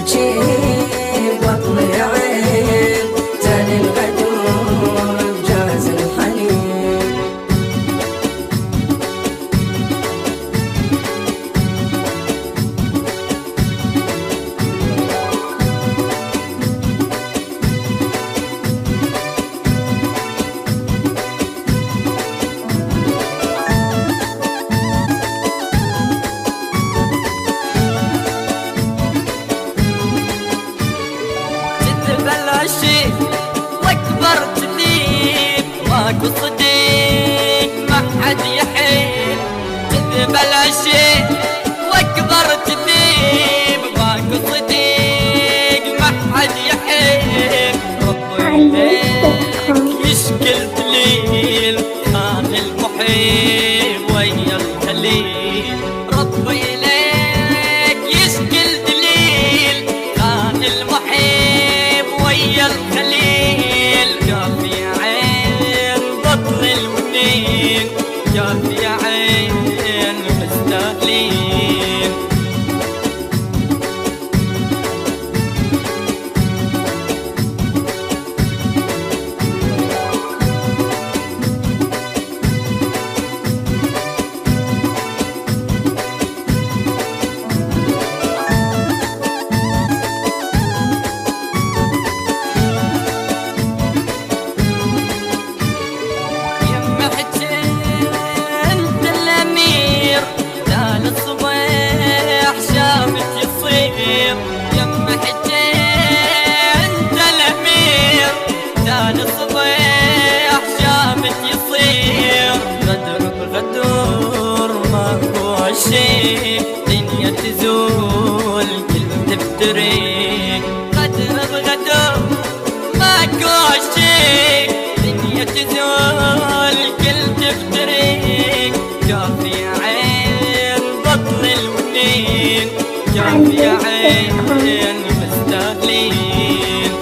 بجي بطل عين تالي الغدور بجاز الحنين. واكبر تذيب ماكو صديق ما حد يحيل. كذب العشيق واكبر تذيب ماكو صديق ما حد يحيل. ربي يشكل دليل كان المحيب ويا الخليل. ربي ليك يشكل دليل كان المحيب ويا الخليل. جافي عين بطل الونين جافي عين مستاهلين. يم حجين انت الامير ثاني الصبيح شامت يصير. غدر بغدور ماكو شي دنيا تزول كل تفتريك. غدر بغدور ماكو شي دنيا تزول كل تفتريك. جافي عين بطل الونين جافي عين مستاهلين.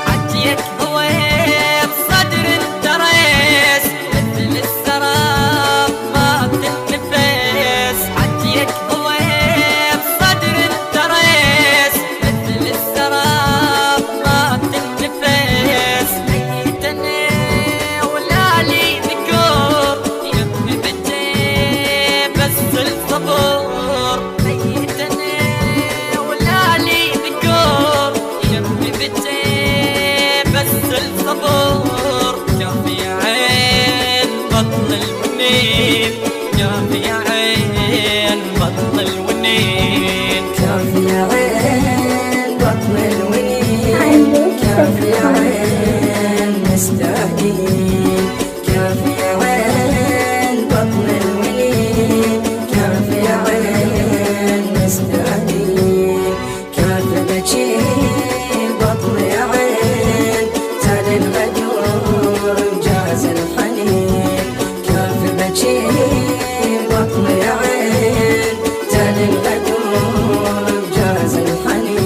حجيك هويب صدر التريس مثل السراب ما تتنفس. حجيك هويب صدر التريس مثل السراب ما تتنفس. ميتني ولا لي ذكور يبني بالجيب بس الصبور. ميتني ولا لي ذكور يبني بالجيب بس الصبور. جافي عين بطل الونين جافي عين بطل الونين. كافي عين بطل الونين كافي عين مستاهلين. كافي عين بطل الونين كافي عين مستاهلين. كافي بجي بطل عين تالي الغدور بجاز الحنين. كافي بجي بطل عين تالي الغدور بجاز الحنين.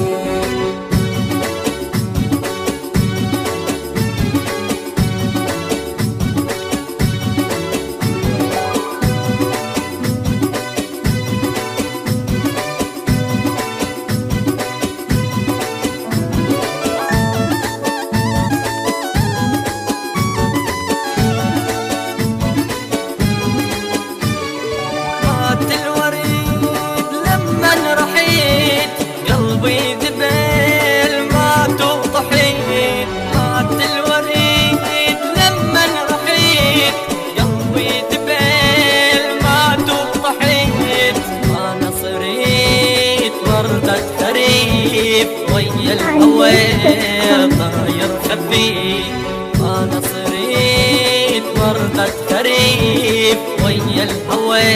مات الوريد لمن رحيت قلبي ذبل مات وطحيت. مات الوريد لمن رحيت قلبي ذبل مات وطحيت. انا صريت وردة خريف ويا الهوى طاير خفيف. انا صريت وردة خريف ويا الهوى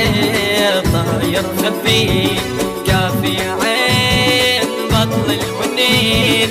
طاير خفيف. كافي عين بطل الونين